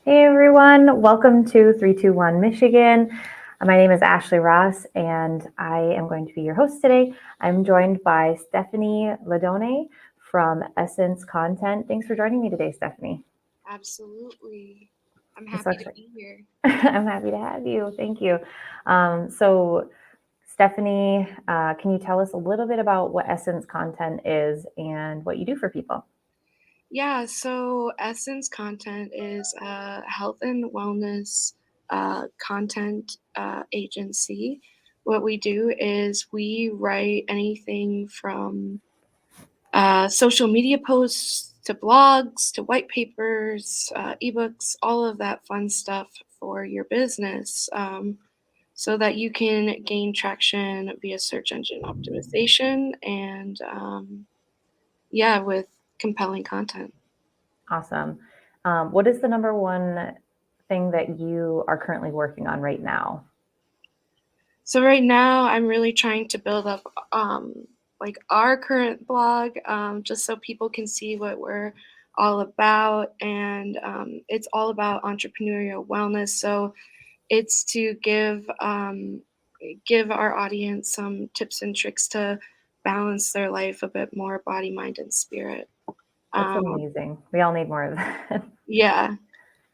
Hey everyone, welcome to 321 Michigan. My name is Ashley Ross and I am going to be your host today. I'm joined by Stephanie LeDonne from Essence Content. Thanks for joining me today, Stephanie. Absolutely. I'm I'm so happy to excited. be here. I'm happy to have you. Thank you. So, Stephanie, can you tell us a little bit about what Essence Content is and what you do for people? Yeah, so Essence Content is a health and wellness content agency. What we do is we write anything from social media posts to blogs to white papers, ebooks, all of that fun stuff for your business. So that you can gain traction via search engine optimization and yeah, with compelling content. Awesome. What is the number one thing that you are currently working on right now? So right now I'm really trying to build up like our current blog, just so people can see what we're all about, and it's all about entrepreneurial wellness. So it's to give our audience some tips and tricks to balance their life a bit more, body, mind, and spirit. That's Um, amazing. We all need more of that. yeah.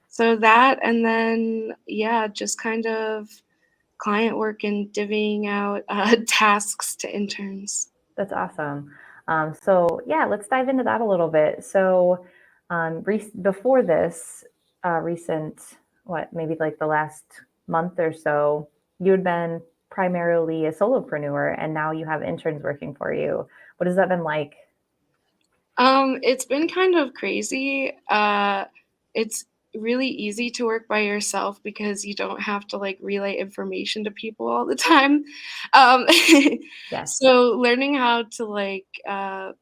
So that, and then, yeah, just kind of client work and divvying out tasks to interns. That's awesome. So yeah, let's dive into that a little bit. So before this recent, what maybe like the last month or so, you had been primarily a solopreneur, and now you have interns working for you. What has that been like? It's been kind of crazy. It's really easy to work by yourself because you don't have to like relay information to people all the time. Um, Yes, so learning how to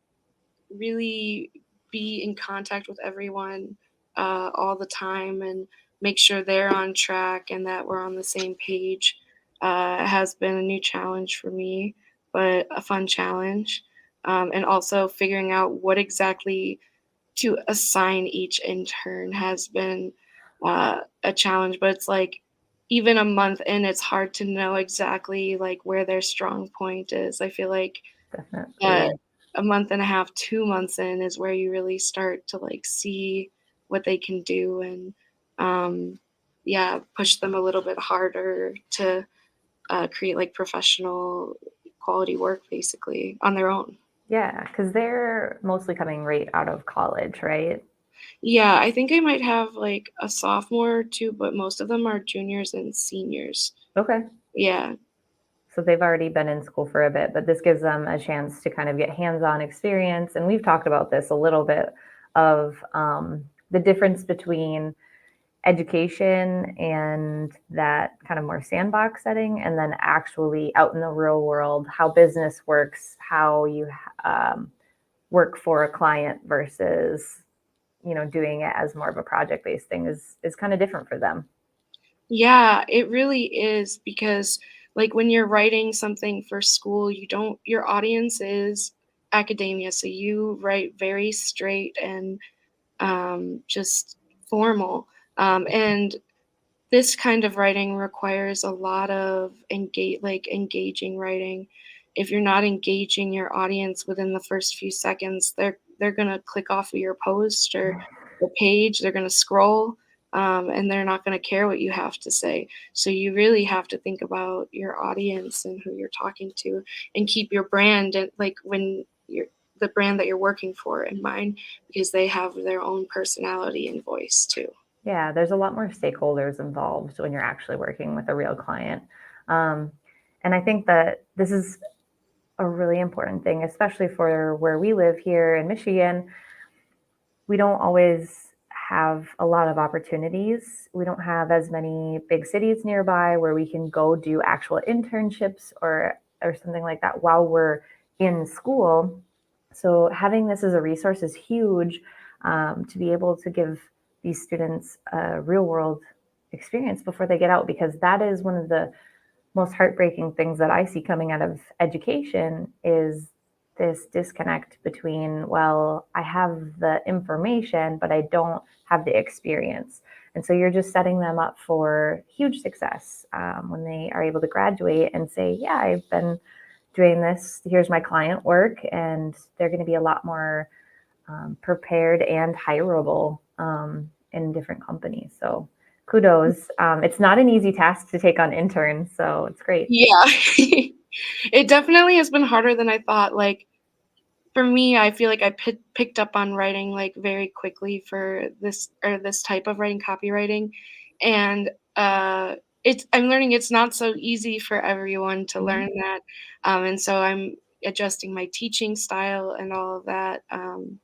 really be in contact with everyone all the time and make sure they're on track and that we're on the same page has been a new challenge for me, but a fun challenge. And also figuring out what exactly to assign each intern has been a challenge. But it's like even a month in, it's hard to know exactly like where their strong point is. I feel like uh, definitely. a month and a half, 2 months in is where you really start to like see what they can do and yeah, push them a little bit harder to create like professional quality work basically on their own. Yeah, because they're mostly coming right out of college, right? Yeah, I think I might have like a sophomore or two, but most of them are juniors and seniors. Okay. Yeah. So they've already been in school for a bit, but this gives them a chance to kind of get hands-on experience. And we've talked about this a little bit of the difference between education and that kind of more sandbox setting, and then actually out in the real world, how business works, how you um, work for a client versus doing it as more of a project-based thing is kind of different for them. Yeah, it really is because like when you're writing something for school, you don't your audience is academia, so you write very straight and just formal. And this kind of writing requires a lot of engaging writing. If you're not engaging your audience within the first few seconds, they're gonna click off of your post or the page. They're gonna scroll, and they're not gonna care what you have to say. So you really have to think about your audience and who you're talking to, and keep your brand and like when you're the brand that you're working for in mind because they have their own personality and voice too. Yeah, there's a lot more stakeholders involved when you're actually working with a real client. Um, and I think that this is a really important thing, especially for where we live here in Michigan. We don't always have a lot of opportunities. We don't have as many big cities nearby where we can go do actual internships or something like that while we're in school. So having this as a resource is huge, to be able to give these students a real world experience before they get out, because that is one of the most heartbreaking things that I see coming out of education is this disconnect between, well, I have the information, but I don't have the experience. And so you're just setting them up for huge success when they are able to graduate and say, yeah, I've been doing this. Here's my client work. And they're going to be a lot more prepared and hireable in different companies. So kudos. It's not an easy task to take on interns, so it's great. Yeah. It definitely has been harder than I thought, like, for me, I feel like I picked up on writing, like, very quickly for this type of writing, copywriting, and, I'm learning it's not so easy for everyone to Mhm. learn that, and so I'm adjusting my teaching style and all of that,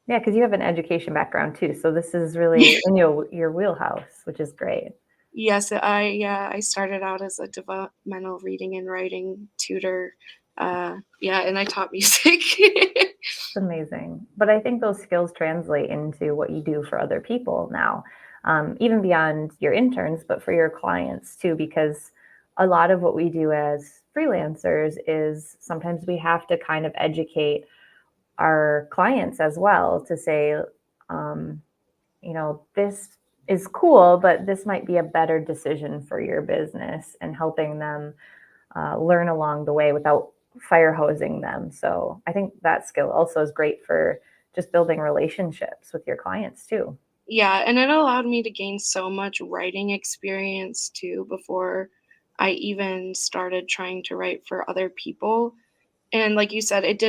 Yeah, because you have an education background too, so this is really in your wheelhouse, which is great. Yes, I started out as a developmental reading and writing tutor, yeah, and I taught music. It's amazing. But I think those skills translate into what you do for other people now, even beyond your interns, but for your clients too, because a lot of what we do as freelancers is sometimes we have to kind of educate our clients as well to say, um, this is cool, but this might be a better decision for your business and helping them learn along the way without fire hosing them. So I think that skill also is great for just building relationships with your clients too. Yeah, and it allowed me to gain so much writing experience too before I even started trying to write for other people. And like you said, it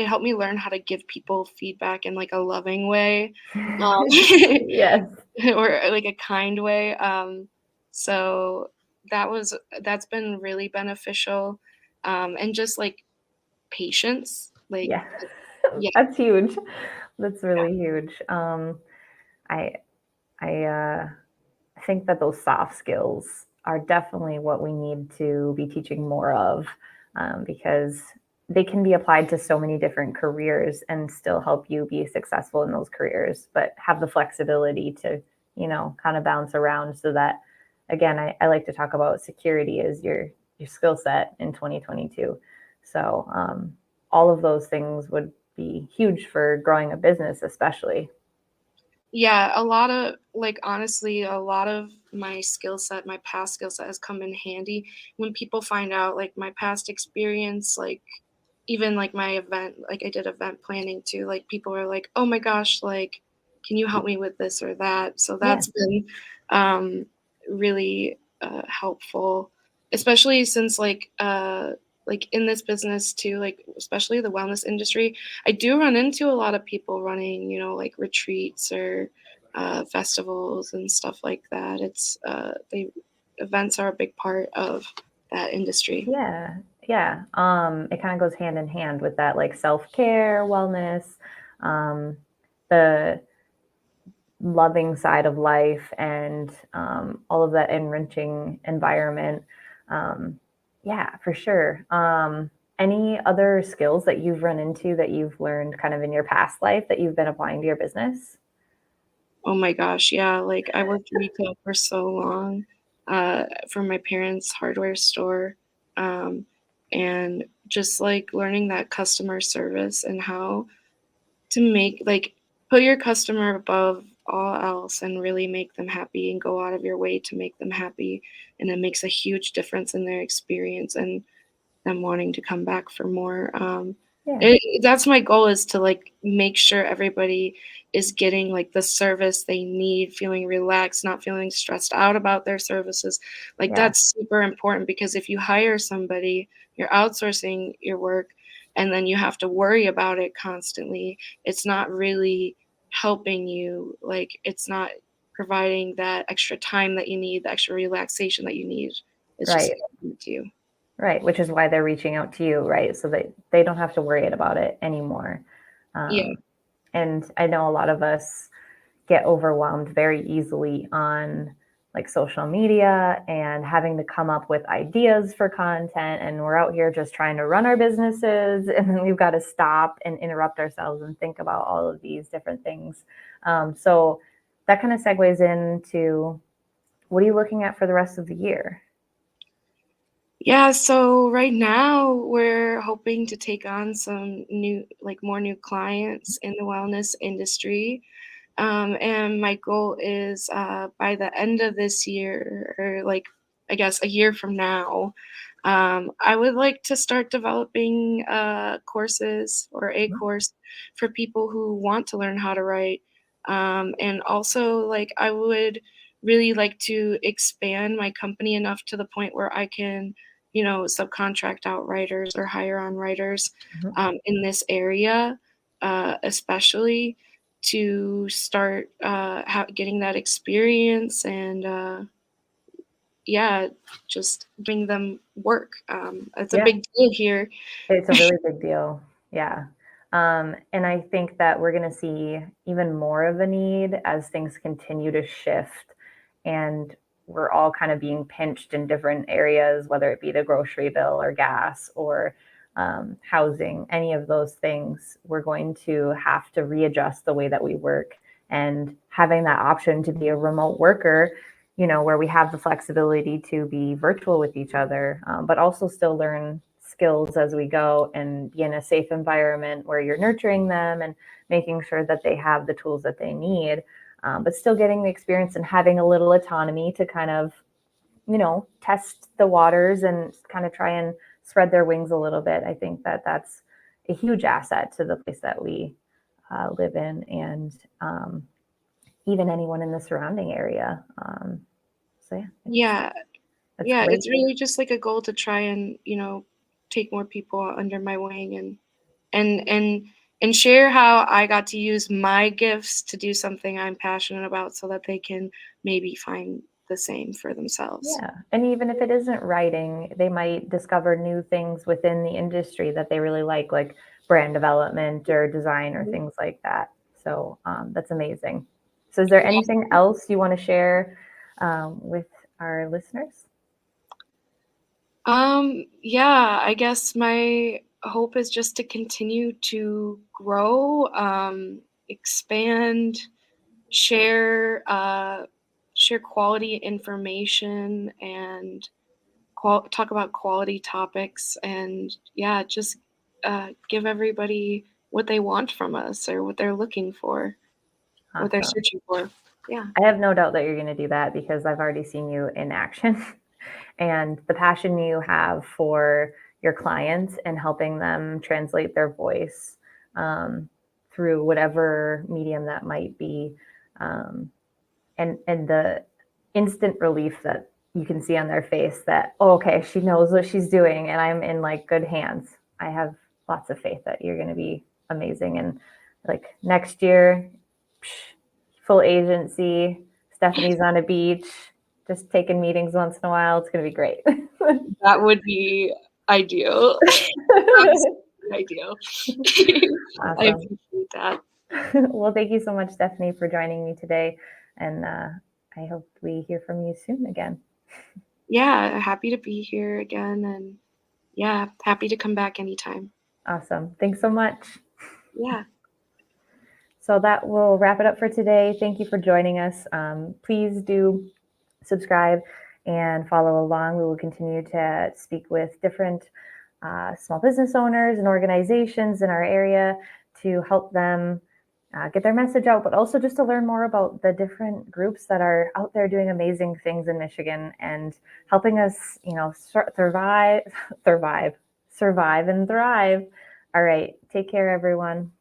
helped me learn how to give people feedback in like a loving way, um, Yes. or like a kind way. So that's been really beneficial. And just like patience, like Yeah. yeah, That's huge. That's really huge. I I think that those soft skills are definitely what we need to be teaching more of because they can be applied to so many different careers and still help you be successful in those careers, but have the flexibility to, kind of bounce around so that, again, I like to talk about security as your skill set in 2022. So all of those things would be huge for growing a business, especially. yeah, a lot of like honestly, a lot of my skill set, my past skill set has come in handy when people find out like my past experience, like even like my event, like I did event planning too. Like people are like, "Oh my gosh, like can you help me with this or that?" So Yeah. that's been um really helpful, especially since like in this business too, like especially the wellness industry, I do run into a lot of people running, like retreats or festivals and stuff like that. They events are a big part of that industry. Yeah, yeah. It kind of goes hand in hand with that like self-care, wellness, um, the loving side of life and all of that enriching environment. Um, yeah, for sure. Any other skills that you've run into that you've learned kind of in your past life that you've been applying to your business? Oh my gosh, yeah, like, I worked retail for so long, for my parents' hardware store, um, and just, like, learning that customer service and how to put your customer above all else and really make them happy and go out of your way to make them happy, and it makes a huge difference in their experience and them wanting to come back for more. Yeah, That's my goal is to like make sure everybody is getting like the service they need, feeling relaxed, not feeling stressed out about their services. Like yeah, that's super important because if you hire somebody, you're outsourcing your work and then you have to worry about it constantly. It's not really helping you. Like it's not providing that extra time that you need, the extra relaxation that you need. It's just right. not giving it to you. Right, which is why they're reaching out to you, right? So that they don't have to worry about it anymore. Yeah. And I know a lot of us get overwhelmed very easily on like social media and having to come up with ideas for content. And we're out here just trying to run our businesses. And then we've got to stop and interrupt ourselves and think about all of these different things. So that kind of segues into what are you looking at for the rest of the year? Yeah, so right now we're hoping to take on some more new clients in the wellness industry. And my goal is by the end of this year, or like I guess a year from now, I would like to start developing courses or a course for people who want to learn how to write. And also, like, I would really like to expand my company enough to the point where I can, subcontract out writers or hire on writers Mhm. in this area, especially to start getting that experience and yeah, just giving them work. It's a Yeah. big deal here. It's a really big deal. Yeah. And I think that we're going to see even more of a need as things continue to shift and we're all kind of being pinched in different areas, whether it be the grocery bill or gas or housing, any of those things. We're going to have to readjust the way that we work. And having that option to be a remote worker, where we have the flexibility to be virtual with each other, but also still learn skills as we go and be in a safe environment where you're nurturing them and making sure that they have the tools that they need, but still getting the experience and having a little autonomy to kind of, test the waters and kind of try and spread their wings a little bit. I think that that's a huge asset to the place that we live in and even anyone in the surrounding area. So yeah, Yeah, it's yeah, great. it's really just like a goal to try and take more people under my wing and and and share how I got to use my gifts to do something I'm passionate about, so that they can maybe find the same for themselves. Yeah. And even if it isn't writing, they might discover new things within the industry that they really like brand development or design or Mhm. things like that. So that's amazing. So, is there anything else you want to share with our listeners? Yeah, I guess my hope is just to continue to grow, expand, share, share quality information, and talk about quality topics, and yeah, just give everybody what they want from us or what they're looking for, what they're Awesome. searching for. Yeah. I have no doubt that you're going to do that because I've already seen you in action and the passion you have for your clients and helping them translate their voice um, through whatever medium that might be. Um, and the instant relief that you can see on their face that, oh, okay, she knows what she's doing and I'm in like good hands. I have lots of faith that you're going to be amazing. And like next year, full agency, Stephanie's on a beach, just taking meetings once in a while. It's going to be great. That would be ideal. Absolutely ideal. I Awesome. appreciate that. Well, thank you so much, Stephanie, for joining me today. And I hope we hear from you soon again. Yeah, happy to be here again, and yeah, happy to come back anytime. Awesome. Thanks so much. Yeah. So that will wrap it up for today. Thank you for joining us. Please do subscribe and follow along. We will continue to speak with different small business owners and organizations in our area to help them get their message out, but also just to learn more about the different groups that are out there doing amazing things in Michigan and helping us, survive, survive, survive and thrive. All right. Take care, everyone.